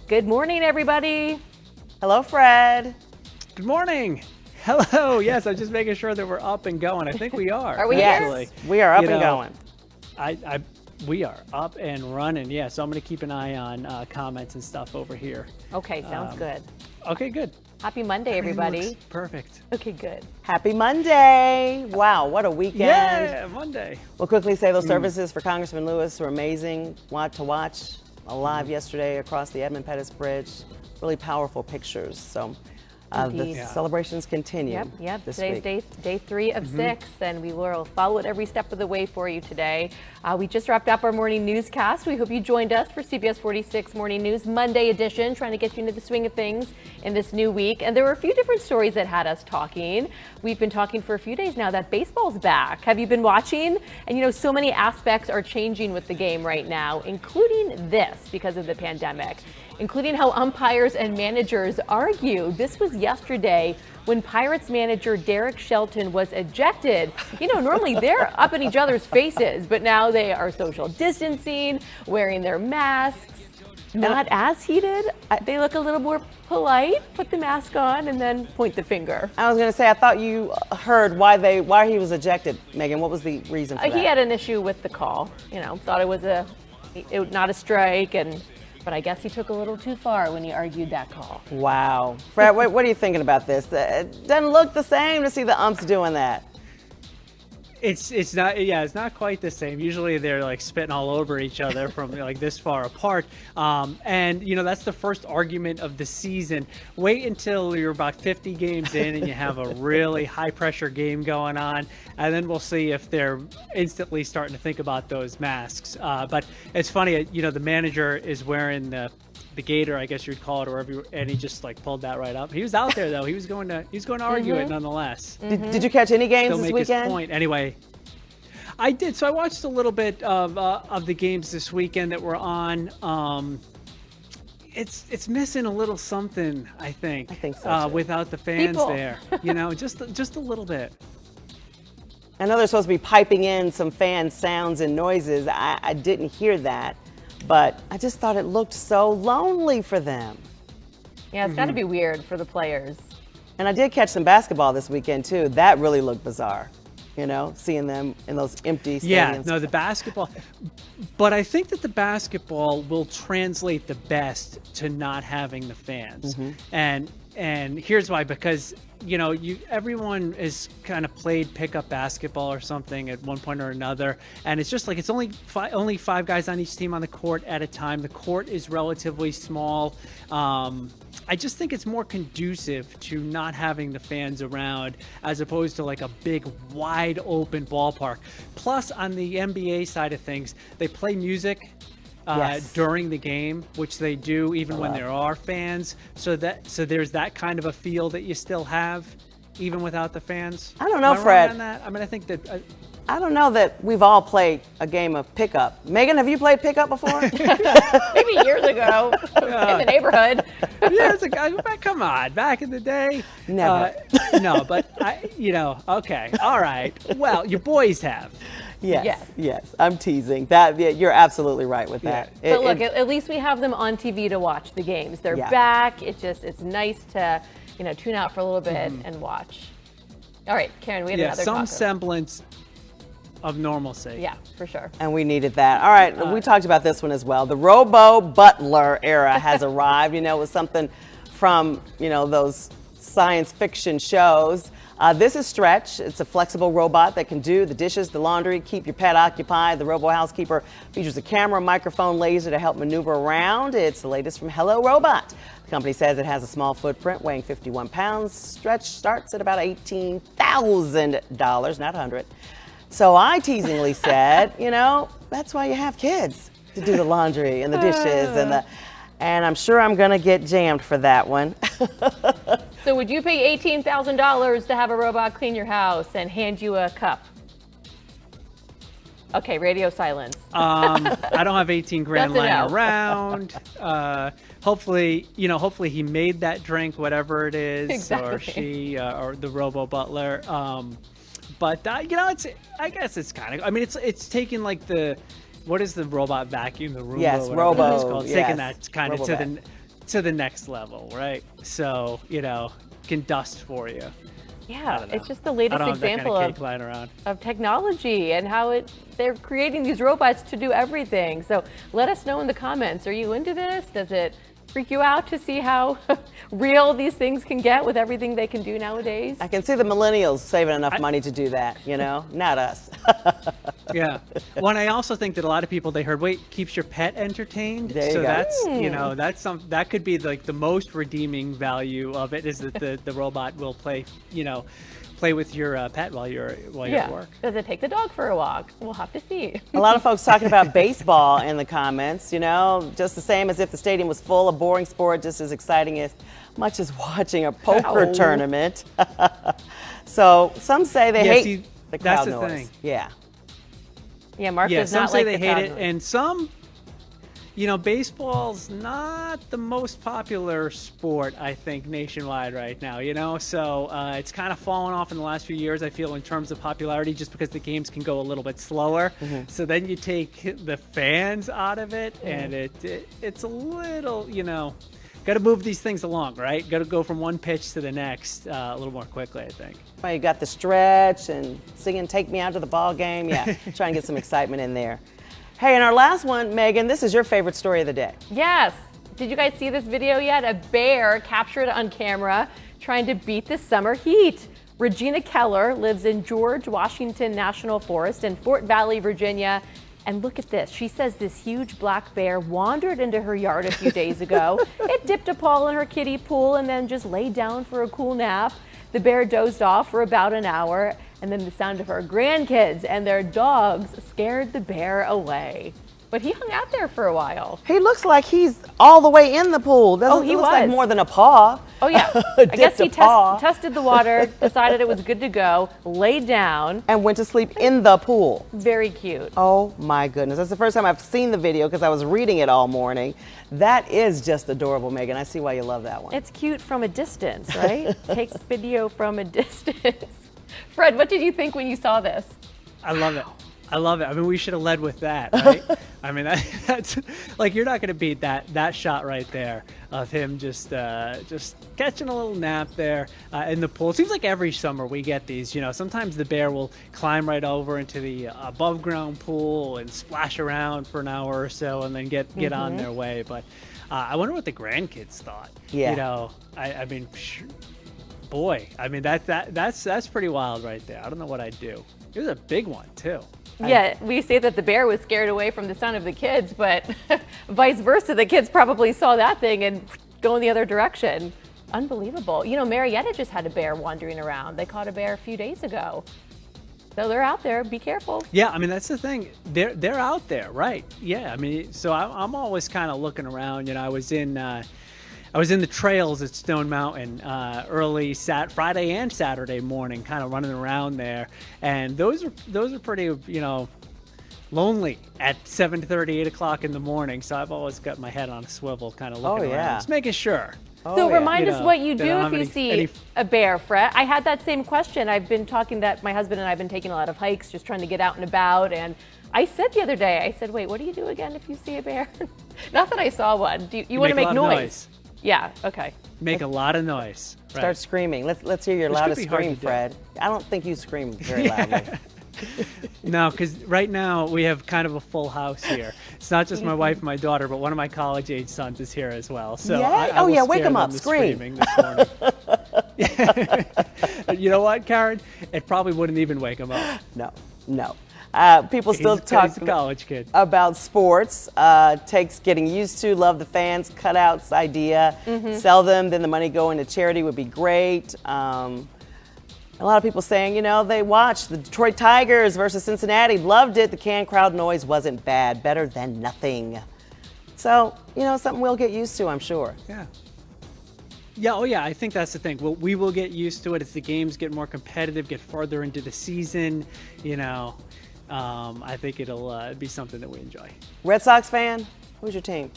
Good morning, everybody. Hello, Fred. Good morning. Hello. Yes, I'm just making sure that we're up and going. I think we are. Are we actually. Yes, we are up and going. We are up and running. Yeah, so I'm going to keep an eye on comments and stuff over here. Okay, sounds good. Okay, good. Happy Monday, everybody. Looks perfect. Okay, good. Happy Monday. Wow, what a weekend. Yeah, Monday. We'll quickly say those services for Congressman Lewis were amazing. To watch live yesterday across the Edmund Pettus Bridge. Really powerful pictures. So the Indeed. celebrations continue. Yep. This Today's week. day 3 of 6, and we will follow it every step of the way for you today. We just wrapped up our morning newscast. We hope you joined us for CBS 46 Morning News Monday edition, trying to get you into the swing of things in this new week. And there were a few different stories that had us talking. We've been talking for a few days now that baseball's back. Have you been watching? And you know, so many aspects are changing with the game right now, including this because of the pandemic, including how umpires and managers argue. This was yesterday when Pirates manager Derek Shelton was ejected. You know, normally they're up in each other's faces, but now they are social distancing, wearing their masks, not as heated. They look a little more polite, put the mask on, and then point the finger. I was going to say, I thought you heard why he was ejected, Megan. What was the reason for that? He had an issue with the call. You know, thought it was not a strike, but I guess he took a little too far when he argued that call. Wow. Fred, what are you thinking about this? It doesn't look the same to see the umps doing that. It's not quite the same. Usually they're like spitting all over each other from like this far apart. And you know, that's the first argument of the season. Wait until you're about 50 games in and you have a really high pressure game going on, and then we'll see if they're instantly starting to think about those masks. But it's funny, you know, the manager is wearing the gator, I guess you'd call it, or whatever, and he just like pulled that right up. He was out there though. He was going to argue it nonetheless. Did you catch any games Still this make weekend? his point. Anyway, I did. So I watched a little bit of the games this weekend that were on. It's missing a little something, I think. I think so, too. Without the fans People. there, you know, just a little bit. I know they're supposed to be piping in some fan sounds and noises. I didn't hear that, but I just thought it looked so lonely for them. Yeah, it's got to be weird for the players. And I did catch some basketball this weekend too. That really looked bizarre, you know, seeing them in those empty stadiums. Yeah, no, the basketball. But I think that the basketball will translate the best to not having the fans. And here's why, because you know, everyone is kind of played pickup basketball or something at one point or another, and it's just like it's only five guys on each team on the court at a time. The court is relatively small. I just think it's more conducive to not having the fans around as opposed to like a big wide open ballpark. Plus, on the NBA side of things, they play music Yes. during the game, which they do even when there are fans. So there's that kind of a feel that you still have even without the fans. I don't know, Am I wrong Fred. on that? I mean, I think that I don't know that we've all played a game of pickup. Megan, have you played pickup before? Maybe years ago in the neighborhood. yeah, it's like, come on, back in the day. Never. No, but okay, all right. Well, your boys have. Yes. I'm teasing. That you're absolutely right with that. But look, at least we have them on TV to watch the games. They're back. It's nice to, tune out for a little bit and watch. All right, Karen, we have another some taco. semblance of normalcy. Yeah, for sure. And we needed that. All right, we talked about this one as well. The Robo Butler era has arrived. It was something from, those science fiction shows. This is Stretch. It's a flexible robot that can do the dishes, the laundry, keep your pet occupied. The Robo Housekeeper features a camera, microphone, laser to help maneuver around. It's the latest from Hello Robot. The company says it has a small footprint, weighing 51 pounds. Stretch starts at about $18,000, not $100. So I teasingly said, that's why you have kids, to do the laundry and the dishes and I'm sure I'm gonna get jammed for that one. So would you pay $18,000 to have a robot clean your house and hand you a cup? Okay, radio silence. I don't have 18 grand That's a lying no. around. Hopefully he made that drink, whatever it is, Exactly. or she, or the Robo Butler. But I guess it's kind of. I mean, it's taking like what is the robot vacuum? The Roomba. Yes, whatever Robo, it's called. It's yes. taking that kind of to RoboVac. to the next level, right? So, can dust for you. Yeah, don't know. it's just the I latest don't have that kind example of cake lying around. of technology and how they're creating these robots to do everything. So let us know in the comments. Are you into this? Does it freak you out to see how real these things can get with everything they can do nowadays? I can see the millennials saving enough money to do that, not us. Yeah. Well, and I also think that a lot of people, they heard, wait, keeps your pet entertained. There you So go. that's that could be like the most redeeming value of it, is that the robot will play with your pet while you're at work. Does it take the dog for a walk? We'll have to see. A lot of folks talking about baseball in the comments, just the same as if the stadium was full, a boring sport, just as exciting as much as watching a poker tournament. So some say they hate the crowd that's the noise. thing. Yeah. Yeah, Mark Yeah, does some not say like they the hate crowd it, noise. and some, baseball's not the most popular sport, I think, nationwide right now, so it's kind of fallen off in the last few years, I feel, in terms of popularity, just because the games can go a little bit slower. So then you take the fans out of it, and it's a little, got to move these things along, right? Got to go from one pitch to the next a little more quickly, I think. Well, you got the stretch and singing "Take Me Out to the Ball Game." Yeah, trying to get some excitement in there. Hey, and our last one, Megan, this is your favorite story of the day. Yes. Did you guys see this video yet? A bear captured on camera trying to beat the summer heat. Regina Keller lives in George Washington National Forest in Fort Valley, Virginia. And look at this. She says this huge black bear wandered into her yard a few days ago. It dipped a paw in her kiddie pool and then just laid down for a cool nap. The bear dozed off for about an hour, and then the sound of her grandkids and their dogs scared the bear away. But he hung out there for a while. He looks like he's all the way in the pool. Doesn't he it looks like was. more than a paw. Oh yeah, I guess Dipped a he paw. tested the water, decided it was good to go, laid down. And went to sleep in the pool. Very cute. Oh my goodness. That's the first time I've seen the video because I was reading it all morning. That is just adorable, Megan. I see why you love that one. It's cute from a distance, right? Take video from a distance. Fred, what did you think when you saw this? I love it. I love it. I mean, we should have led with that, right? I mean, that's like, you're not going to beat that shot right there of him just catching a little nap there in the pool. It seems like every summer we get these. Sometimes the bear will climb right over into the above ground pool and splash around for an hour or so, and then get on their way. But I wonder what the grandkids thought. Yeah. I mean, boy, I mean that's pretty wild right there. I don't know what I'd do. It was a big one too. Yeah, we say that the bear was scared away from the sound of the kids, but vice versa, the kids probably saw that thing and go in the other direction. Unbelievable. Marietta just had a bear wandering around. They caught a bear a few days ago. So they're out there. Be careful. Yeah, I mean, that's the thing. They're out there, right? Yeah, I mean, so I'm always kind of looking around. I was in the trails at Stone Mountain early Friday and Saturday morning, kind of running around there, and those are pretty lonely at 7:30, 8 o'clock in the morning. So I've always got my head on a swivel, kind of looking around, just making sure. So remind us what you that do I don't if have you see a bear, Fred. I had that same question. I've been talking that my husband and I have been taking a lot of hikes, just trying to get out and about. And I said the other day, I said, wait, what do you do again if you see a bear? Not that I saw one. Do you want to make noise? Yeah, okay. Make a lot of noise. Right. Start screaming. Let's hear your Which could loudest be hard scream, to do. Fred. I don't think you scream very loudly. No, because right now we have kind of a full house here. It's not just my wife and my daughter, but one of my college-age sons is here as well. So Yay. I Oh, will yeah, wake spare him them up. the Scream. screaming this morning. You know what, Karen? It probably wouldn't even wake him up. No. People still He's talk a college kid. about sports. Takes getting used to. Love the fans. Cutouts idea. Sell them. Then the money go into charity would be great. A lot of people saying, they watched the Detroit Tigers versus Cincinnati. Loved it. The canned crowd noise wasn't bad. Better than nothing. So, something we'll get used to, I'm sure. Yeah. Yeah, oh yeah, I think that's the thing. We will get used to it as the games get more competitive, get further into the season. I think it'll be something that we enjoy. Red Sox fan? Who's your team?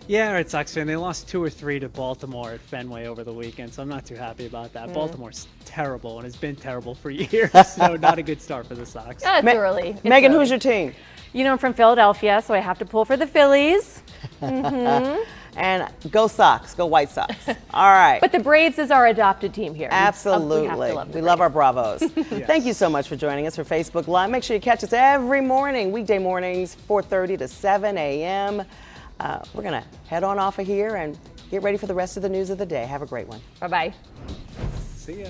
Yeah, Red Sox fan. They lost 2 or 3 to Baltimore at Fenway over the weekend, so I'm not too happy about that. Baltimore's terrible and has been terrible for years, so not a good start for the Sox. Yeah, it's early. It's Megan, early. who's your team? I'm from Philadelphia, so I have to pull for the Phillies. And go Sox, go White Sox. All right. But the Braves is our adopted team here. Absolutely. We love our Bravos. Thank you so much for joining us for Facebook Live. Make sure you catch us every morning, weekday mornings, 4:30 to 7 a.m. We're going to head on off of here and get ready for the rest of the news of the day. Have a great one. Bye-bye. See ya.